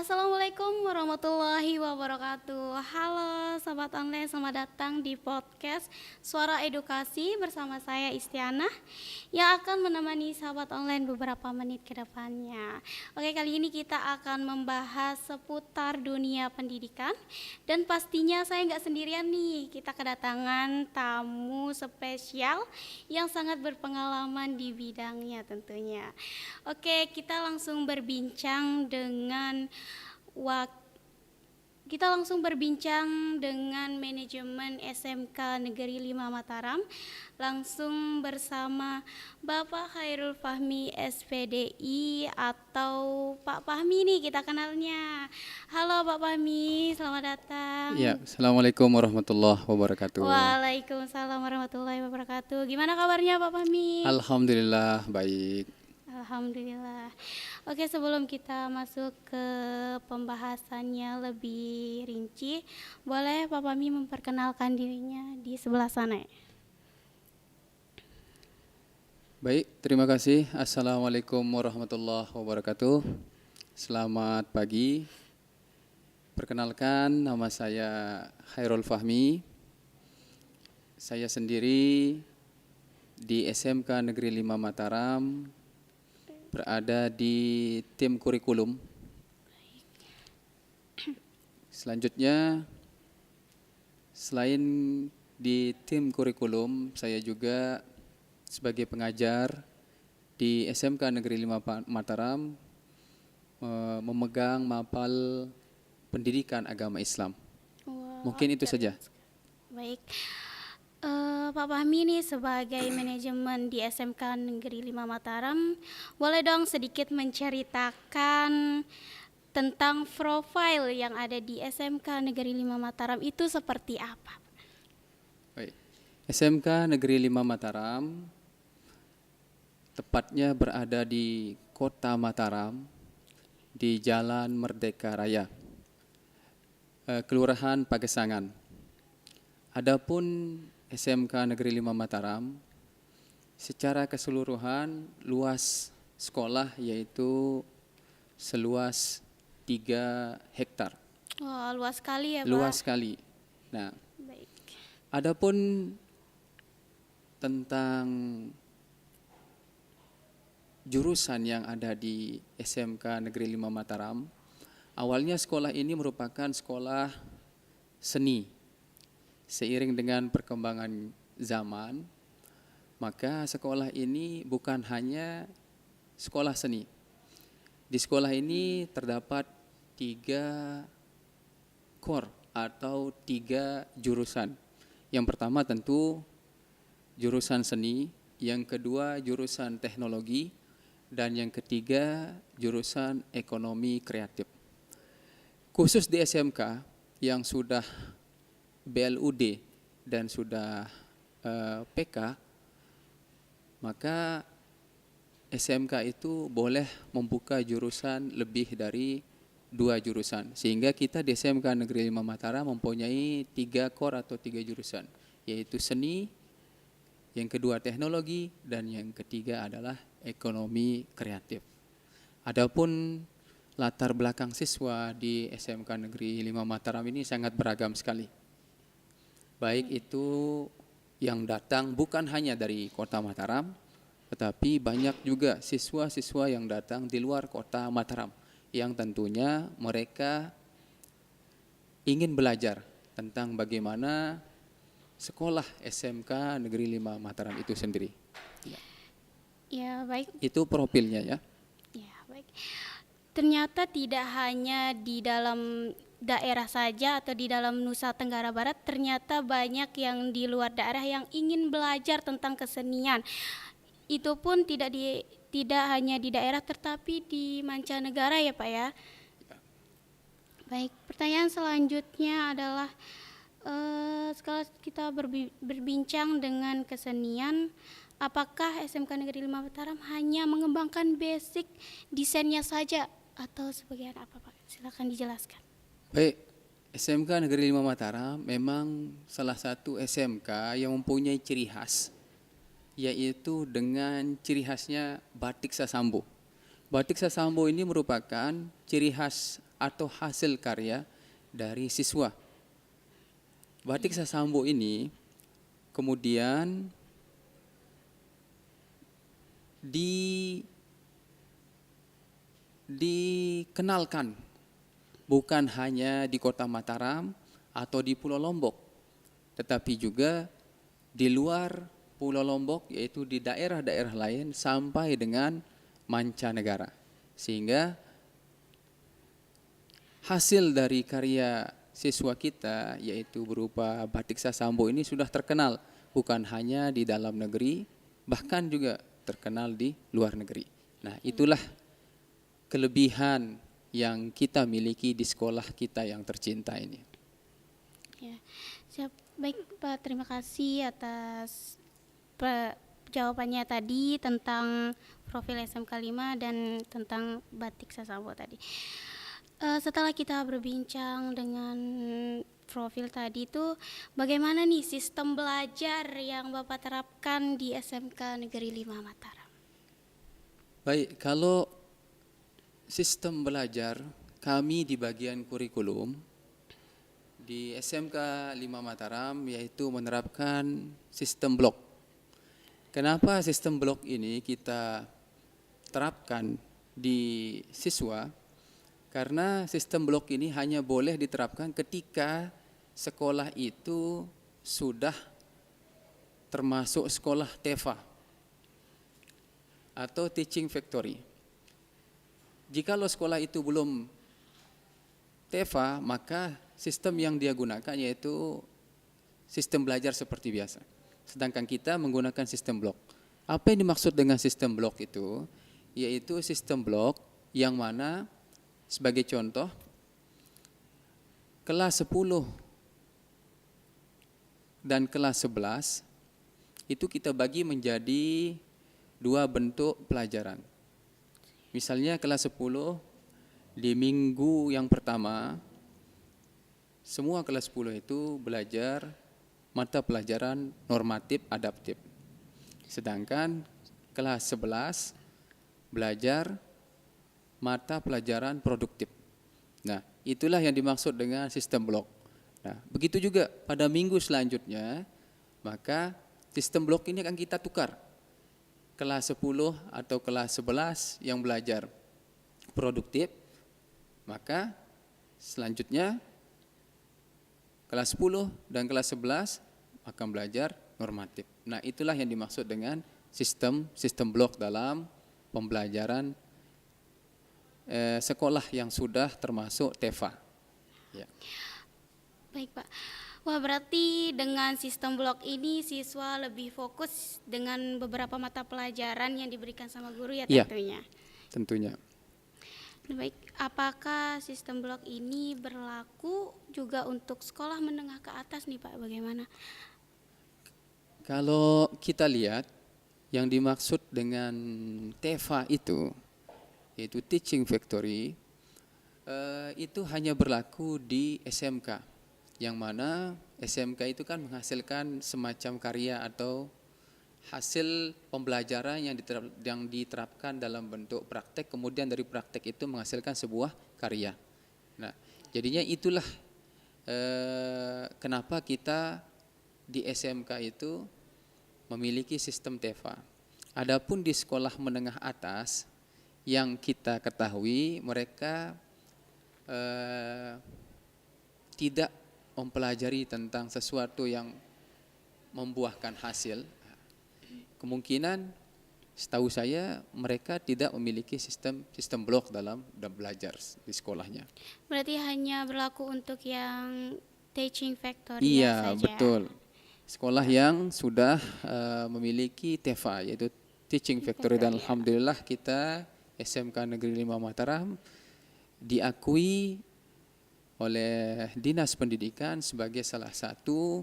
Assalamualaikum warahmatullahi wabarakatuh. Halo Sobat Online, selamat datang di podcast Suara Edukasi bersama saya Istianah yang akan menemani Sobat Online beberapa menit ke depannya. Oke, kali ini kita akan membahas seputar dunia pendidikan. Dan pastinya saya nggak sendirian nih, kita kedatangan tamu spesial yang sangat berpengalaman di bidangnya tentunya. Oke, kita langsung berbincang dengan Wak kita langsung berbincang dengan manajemen SMK Negeri 5 Mataram, langsung bersama Bapak Khairul Fahmi SPDI atau Pak Fahmi nih kita kenalnya. Halo Pak Fahmi, selamat datang. Ya, Assalamualaikum warahmatullahi wabarakatuh. Waalaikumsalam warahmatullahi wabarakatuh. Gimana kabarnya Pak Fahmi? Alhamdulillah baik. Alhamdulillah. Oke, sebelum kita masuk ke pembahasannya lebih rinci, boleh Pak Fahmi memperkenalkan dirinya di sebelah sana ya? Baik, terima kasih. Assalamualaikum warahmatullahi wabarakatuh. Selamat pagi. Perkenalkan, nama saya Khairul Fahmi. Saya sendiri di SMK Negeri 5 Mataram, berada di tim kurikulum. Selanjutnya, selain di tim kurikulum, saya juga sebagai pengajar di SMK Negeri 5 Mataram memegang mapal pendidikan agama Islam. Mungkin itu saja. Baik. Pak Fahmi nih sebagai manajemen di SMK Negeri 5 Mataram, boleh dong sedikit menceritakan tentang profil yang ada di SMK Negeri 5 Mataram itu seperti apa? Baik. SMK Negeri 5 Mataram tepatnya berada di Kota Mataram, di Jalan Merdeka Raya, Kelurahan Pagesangan. Adapun SMK Negeri 5 Mataram secara keseluruhan luas sekolah yaitu seluas 3 hektar. Wah, luas sekali ya, Pak. Luas sekali. Nah, Baik. adapun tentang jurusan yang ada di SMK Negeri 5 Mataram, awalnya sekolah ini merupakan sekolah seni. Seiring dengan perkembangan zaman, maka sekolah ini bukan hanya sekolah seni. Di sekolah ini terdapat 3 core atau 3 jurusan. Yang pertama tentu jurusan seni, yang kedua jurusan teknologi, dan yang ketiga jurusan ekonomi kreatif. Khusus di SMK yang sudah BLUD dan sudah PK, maka SMK itu boleh membuka jurusan lebih dari 2 jurusan. Sehingga kita di SMK Negeri 5 Mataram mempunyai 3 core atau 3 jurusan, yaitu seni, yang kedua teknologi, dan yang ketiga adalah ekonomi kreatif. Adapun latar belakang siswa di SMK Negeri 5 Mataram ini sangat beragam sekali. Baik itu yang datang bukan hanya dari Kota Mataram, tetapi banyak juga siswa-siswa yang datang di luar Kota Mataram, yang tentunya mereka ingin belajar tentang bagaimana sekolah SMK Negeri 5 Mataram itu sendiri. Ya, baik. Itu profilnya ya. Ya, baik. Ternyata tidak hanya di dalam daerah saja atau di dalam Nusa Tenggara Barat, ternyata banyak yang di luar daerah yang ingin belajar tentang kesenian. Itu pun tidak hanya di daerah tetapi di mancanegara ya Pak ya. Baik, pertanyaan selanjutnya adalah setelah kita berbincang dengan kesenian, apakah SMK Negeri 5 Mataram hanya mengembangkan basic desainnya saja atau sebagian apa Pak? Silakan dijelaskan. Baik, SMK Negeri 5 Mataram memang salah satu SMK yang mempunyai ciri khas, yaitu dengan ciri khasnya batik Sasambo. Batik Sasambo ini merupakan ciri khas atau hasil karya dari siswa. Batik Sasambo ini kemudian dikenalkan bukan hanya di Kota Mataram atau di Pulau Lombok, tetapi juga di luar Pulau Lombok, yaitu di daerah-daerah lain sampai dengan mancanegara. Sehingga hasil dari karya siswa kita yaitu berupa batik Sasambo ini sudah terkenal bukan hanya di dalam negeri, bahkan juga terkenal di luar negeri. Nah, itulah kelebihan yang kita miliki di sekolah kita yang tercinta ini. Ya, siap. Baik Pak, terima kasih atas jawabannya tadi tentang profil SMK 5 dan tentang batik Sasambo tadi. Setelah kita berbincang dengan profil tadi itu, bagaimana nih sistem belajar yang Bapak terapkan di SMK Negeri 5 Mataram? Baik, kalau sistem belajar kami di bagian kurikulum di SMK 5 Mataram yaitu menerapkan sistem blok. Kenapa sistem blok ini kita terapkan di siswa? Karena sistem blok ini hanya boleh diterapkan ketika sekolah itu sudah termasuk sekolah TEFA atau Teaching Factory. Jikalau sekolah itu belum TEFA, maka sistem yang dia gunakan yaitu sistem belajar seperti biasa. Sedangkan kita menggunakan sistem blok. Apa yang dimaksud dengan sistem blok itu? Yaitu sistem blok yang mana sebagai contoh kelas 10 dan kelas 11 itu kita bagi menjadi dua bentuk pelajaran. Misalnya kelas 10 di minggu yang pertama semua kelas 10 itu belajar mata pelajaran normatif adaptif. Sedangkan kelas 11 belajar mata pelajaran produktif. Nah, itulah yang dimaksud dengan sistem blok. Nah, begitu juga pada minggu selanjutnya, maka sistem blok ini akan kita tukar. Kelas 10 atau kelas 11 yang belajar produktif, maka selanjutnya kelas 10 dan kelas 11 akan belajar normatif. Nah, itulah yang dimaksud dengan sistem blok dalam pembelajaran sekolah yang sudah termasuk TEFA. Ya. Baik Pak. Wah, berarti dengan sistem blok ini siswa lebih fokus dengan beberapa mata pelajaran yang diberikan sama guru ya tentunya. Ya, tentunya. Baik, apakah sistem blok ini berlaku juga untuk sekolah menengah ke atas nih Pak, bagaimana? Kalau kita lihat yang dimaksud dengan TEFA itu, yaitu Teaching Factory, itu hanya berlaku di SMK. Yang mana SMK itu kan menghasilkan semacam karya atau hasil pembelajaran yang diterapkan dalam bentuk praktek, kemudian dari praktek itu menghasilkan sebuah karya. Nah, jadinya itulah kenapa kita di SMK itu memiliki sistem TEFA. Adapun di sekolah menengah atas yang kita ketahui mereka tidak mempelajari tentang sesuatu yang membuahkan hasil. Kemungkinan setahu saya mereka tidak memiliki sistem blok dalam belajar di sekolahnya. Berarti hanya berlaku untuk yang Teaching Factory Iya, saja. betul. Sekolah yang sudah memiliki TEFA yaitu Teaching Factory, dan alhamdulillah kita SMK Negeri 5 Mataram diakui oleh Dinas Pendidikan sebagai salah satu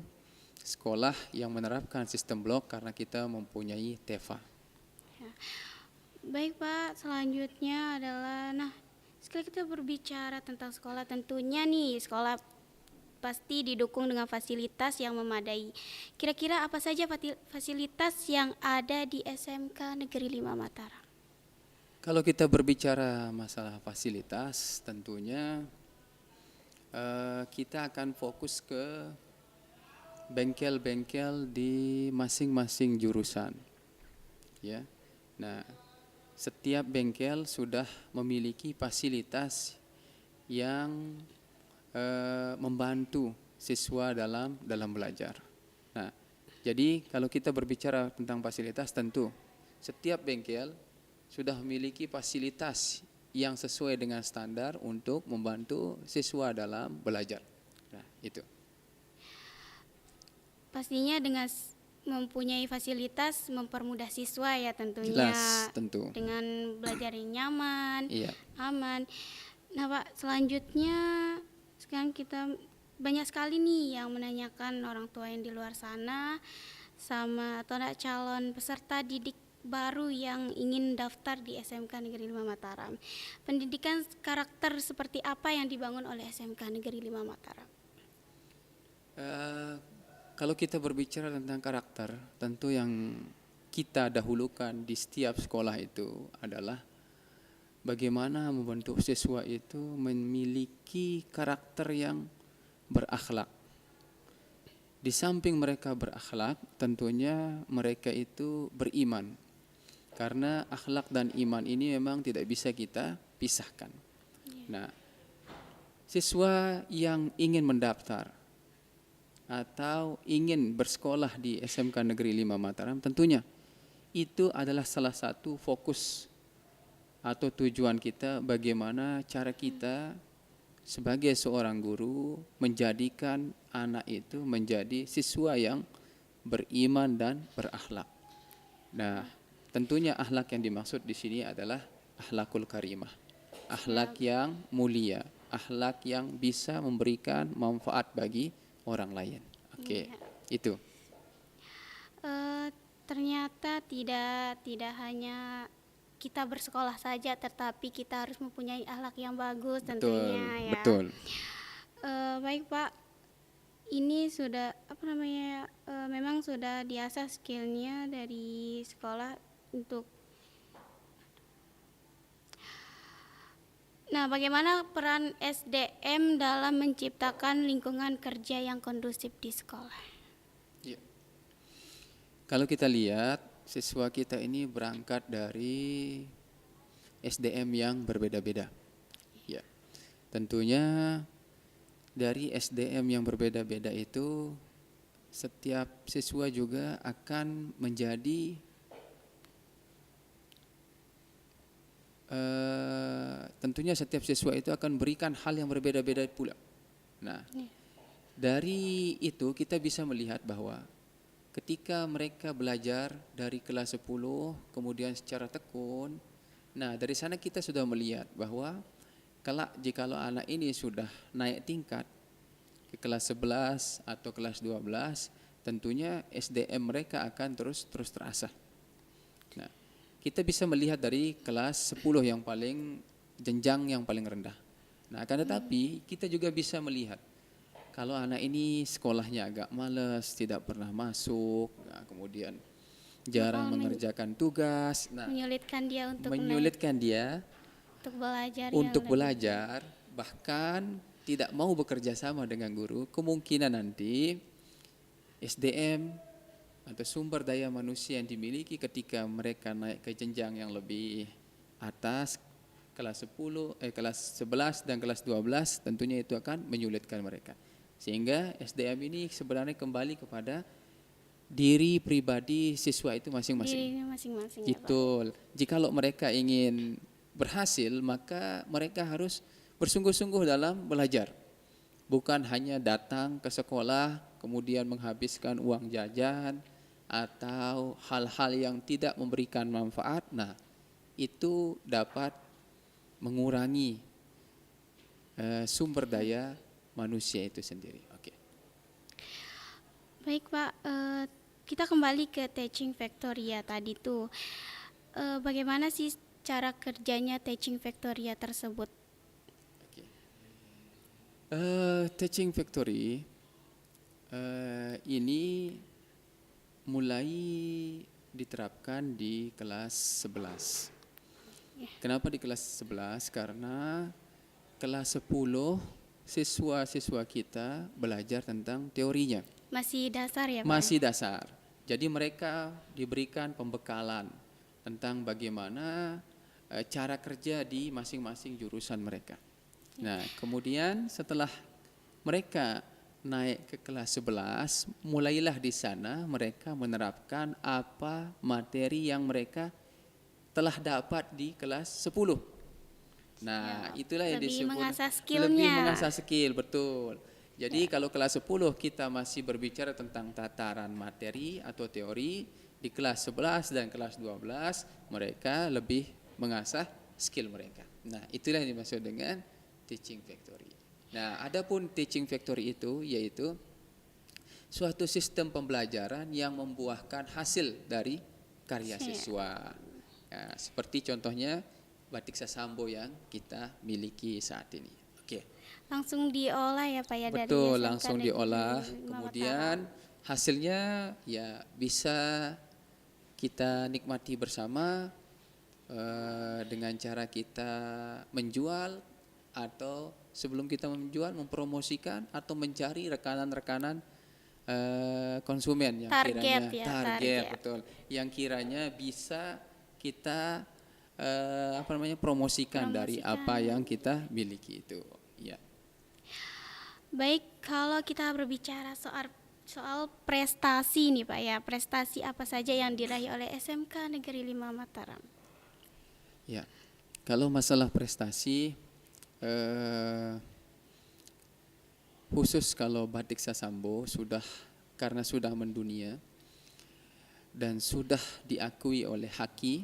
sekolah yang menerapkan sistem blok karena kita mempunyai TEFA. Ya. Baik Pak, selanjutnya adalah, sekali kita berbicara tentang sekolah, tentunya nih sekolah pasti didukung dengan fasilitas yang memadai. Kira-kira apa saja fasilitas yang ada di SMK Negeri 5 Mataram? Kalau kita berbicara masalah fasilitas, tentunya kita akan fokus ke bengkel-bengkel di masing-masing jurusan. Ya. Nah, setiap bengkel sudah memiliki fasilitas yang membantu siswa dalam belajar. Nah, jadi kalau kita berbicara tentang fasilitas, tentu setiap bengkel sudah memiliki fasilitas yang sesuai dengan standar untuk membantu siswa dalam belajar. Nah, itu. Pastinya dengan mempunyai fasilitas mempermudah siswa ya tentunya. Jelas, tentu. Dengan belajar yang nyaman, Iya. aman. Nah Pak, selanjutnya sekarang kita banyak sekali nih yang menanyakan orang tua yang di luar sana sama atau enggak calon peserta didik baru yang ingin daftar di SMK Negeri 5 Mataram. Pendidikan karakter seperti apa yang dibangun oleh SMK Negeri 5 Mataram? Kalau kita berbicara tentang karakter, tentu yang kita dahulukan di setiap sekolah itu adalah bagaimana membentuk siswa itu memiliki karakter yang berakhlak. Di samping mereka berakhlak, tentunya mereka itu beriman. Karena akhlak dan iman ini memang tidak bisa kita pisahkan. Nah, siswa yang ingin mendaftar atau ingin bersekolah di SMK Negeri 5 Mataram, tentunya itu adalah salah satu fokus atau tujuan kita, bagaimana cara kita sebagai seorang guru menjadikan anak itu menjadi siswa yang beriman dan berakhlak. Nah, tentunya akhlak yang dimaksud di sini adalah akhlakul karimah, akhlak yang mulia, akhlak yang bisa memberikan manfaat bagi orang lain. Oke, itu. Ternyata tidak hanya kita bersekolah saja, tetapi kita harus mempunyai akhlak yang bagus tentunya ya. Betul. Baik Pak, ini sudah memang sudah diasah skillnya dari sekolah untuk. Nah, bagaimana peran SDM dalam menciptakan lingkungan kerja yang kondusif di sekolah? Ya. Kalau kita lihat, siswa kita ini berangkat dari SDM yang berbeda-beda. Ya. Tentunya dari SDM yang berbeda-beda itu, setiap siswa juga akan menjadi tentunya setiap siswa itu akan berikan hal yang berbeda-beda pula. Nah, dari itu kita bisa melihat bahwa ketika mereka belajar dari kelas 10 kemudian secara tekun, nah dari sana kita sudah melihat bahwa jikalau anak ini sudah naik tingkat ke kelas 11 atau kelas 12, tentunya SDM mereka akan terus terasah. Nah, kita bisa melihat dari kelas 10 yang paling jenjang yang paling rendah. Nah, akan tetapi kita juga bisa melihat kalau anak ini sekolahnya agak malas, tidak pernah masuk, nah, kemudian jarang mengerjakan tugas, nah, menyulitkan dia untuk belajar, bahkan tidak mau bekerja sama dengan guru, kemungkinan nanti SDM atau sumber daya manusia yang dimiliki ketika mereka naik ke jenjang yang lebih atas, kelas 11 dan kelas 12, tentunya itu akan menyulitkan mereka. Sehingga SDM ini sebenarnya kembali kepada diri pribadi siswa itu masing-masing. Betul. Jikalau mereka ingin berhasil, maka mereka harus bersungguh-sungguh dalam belajar. Bukan hanya datang ke sekolah, kemudian menghabiskan uang jajan, atau hal-hal yang tidak memberikan manfaat. Nah, itu dapat mengurangi sumber daya manusia itu sendiri. Oke. Baik Pak, kita kembali ke Teaching Factoria tadi tuh. Bagaimana sih cara kerjanya Teaching Factoria tersebut? Oke. Teaching Factory ini mulai diterapkan di kelas 11. Kenapa di kelas 11? Karena kelas 10 siswa-siswa kita belajar tentang teorinya. Masih dasar ya Pak? Masih dasar. Jadi mereka diberikan pembekalan tentang bagaimana cara kerja di masing-masing jurusan mereka. Nah, kemudian setelah mereka naik ke kelas 11, mulailah di sana mereka menerapkan apa materi yang mereka telah dapat di kelas 10. Nah, itulah yang lebih disebut mengasah skillnya. lebih mengasah skill, betul. Jadi kalau kelas 10 kita masih berbicara tentang tataran materi atau teori, di kelas 11 dan kelas 12 mereka lebih mengasah skill mereka. Nah, itulah yang dimaksud dengan teaching factory. Nah, adapun teaching factory itu yaitu suatu sistem pembelajaran yang membuahkan hasil dari karya siswa. Ya, seperti contohnya Batik Sasambo yang kita miliki saat ini. Oke. Langsung diolah ya Pak ya dari Betul, SMK langsung Negeri diolah. 5 Kemudian hasilnya ya bisa kita nikmati bersama dengan cara kita menjual atau sebelum kita menjual mempromosikan atau mencari rekanan-rekanan konsumen yang Target kiranya ya, target betul, yang kiranya bisa kita promosikan dari apa yang kita miliki itu. Ya. Baik, kalau kita berbicara soal prestasi nih Pak ya, prestasi apa saja yang diraih oleh SMK Negeri 5 Mataram? Ya, kalau masalah prestasi, khusus kalau Batik Sasambo karena sudah mendunia dan sudah diakui oleh Haki,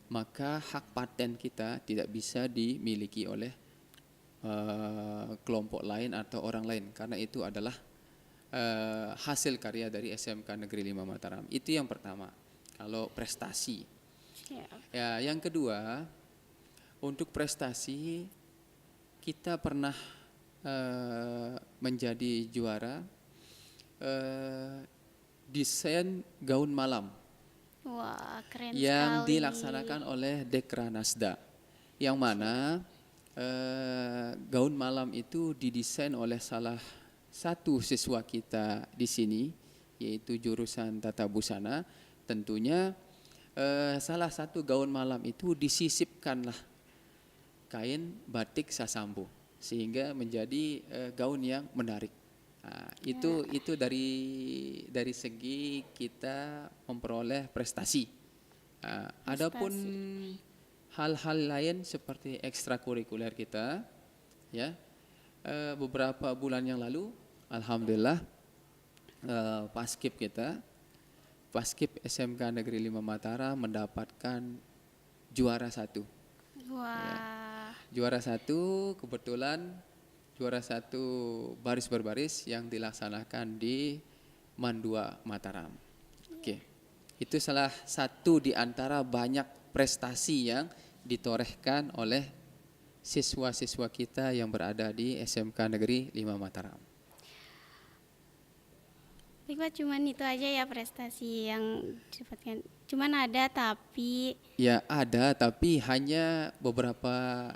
maka hak paten kita tidak bisa dimiliki oleh kelompok lain atau orang lain, karena itu adalah hasil karya dari SMK Negeri 5 Mataram. Itu yang pertama, kalau prestasi. Ya, yang kedua, untuk prestasi kita pernah menjadi juara desain gaun malam. Wah, keren yang sekali. dilaksanakan oleh Dekranasda, yang mana gaun malam itu didesain oleh salah satu siswa kita di sini, yaitu jurusan Tata Busana. Tentunya salah satu gaun malam itu disisipkanlah kain Batik Sasambo sehingga menjadi gaun yang menarik. Nah, itu dari segi kita memperoleh prestasi. Adapun hal-hal lain seperti ekstrakurikuler kita, ya, beberapa bulan yang lalu, alhamdulillah, Paskib SMK Negeri 5 Mataram mendapatkan juara 1. Wah. Ya, juara 1 kebetulan juara 1 baris berbaris yang dilaksanakan di Mandua Mataram. Oke. Itu salah satu di antara banyak prestasi yang ditorehkan oleh siswa-siswa kita yang berada di SMK Negeri 5 Mataram. Baik Pak, cuman itu aja ya prestasi yang didapatkan. Cuman ada tapi... Ya ada, tapi hanya beberapa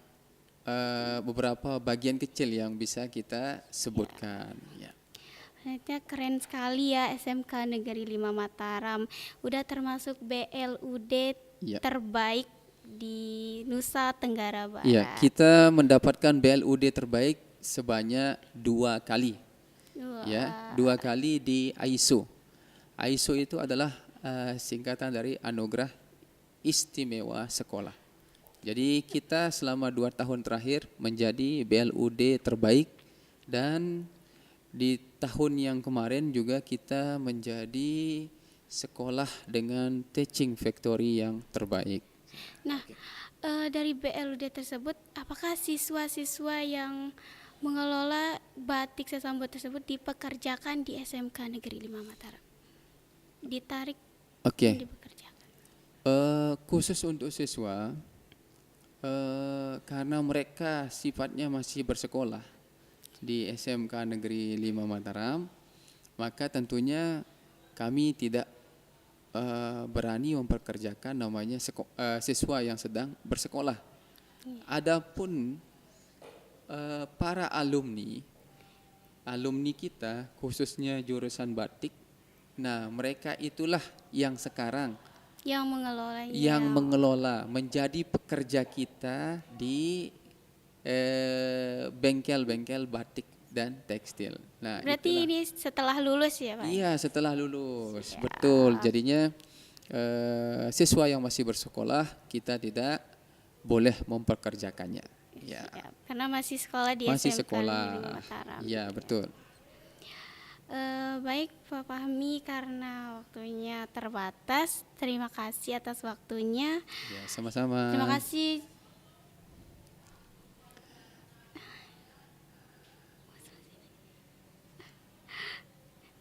bagian kecil yang bisa kita sebutkan. Ya. Ternyata keren sekali ya SMK Negeri 5 Mataram. Udah termasuk BLUD terbaik di Nusa Tenggara Barat. Ya, kita mendapatkan BLUD terbaik sebanyak 2 kali. Ya, 2 kali di AISO. AISO itu adalah singkatan dari Anugerah Istimewa Sekolah. Jadi kita selama 2 tahun terakhir menjadi BLUD terbaik, dan di tahun yang kemarin juga kita menjadi sekolah dengan teaching factory yang terbaik. Nah, dari BLUD tersebut, apakah siswa-siswa yang mengelola Batik Sasambo tersebut dipekerjakan di SMK Negeri 5 Mataram? Ditarik dan dipekerjakan? Khusus untuk siswa, karena mereka sifatnya masih bersekolah di SMK Negeri 5 Mataram, maka tentunya kami tidak berani memperkerjakan namanya siswa yang sedang bersekolah. Adapun para alumni kita khususnya jurusan batik, nah mereka itulah yang sekarang yang mengelolanya. yang mengelola menjadi pekerja kita di bengkel-bengkel batik dan tekstil. Nah, Berarti itulah. ini setelah lulus ya Pak? Iya, setelah lulus. Betul. Jadinya siswa yang masih bersekolah kita tidak boleh memperkerjakannya. Ya. Ya, karena masih sekolah di Masih SMK sekolah. Negeri Mataram. Iya, betul. Baik Pak Fahmi, karena waktunya terbatas, terima kasih atas waktunya. Ya, sama-sama. Terima kasih.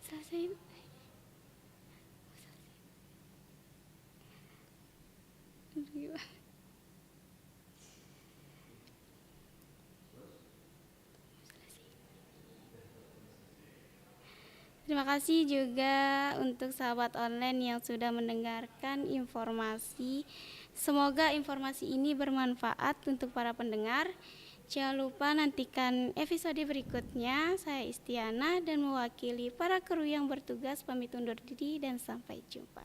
Selesai. Terima kasih juga untuk sahabat online yang sudah mendengarkan informasi. Semoga informasi ini bermanfaat untuk para pendengar. Jangan lupa nantikan episode berikutnya. Saya Istiana dan mewakili para kru yang bertugas pamit undur diri dan sampai jumpa.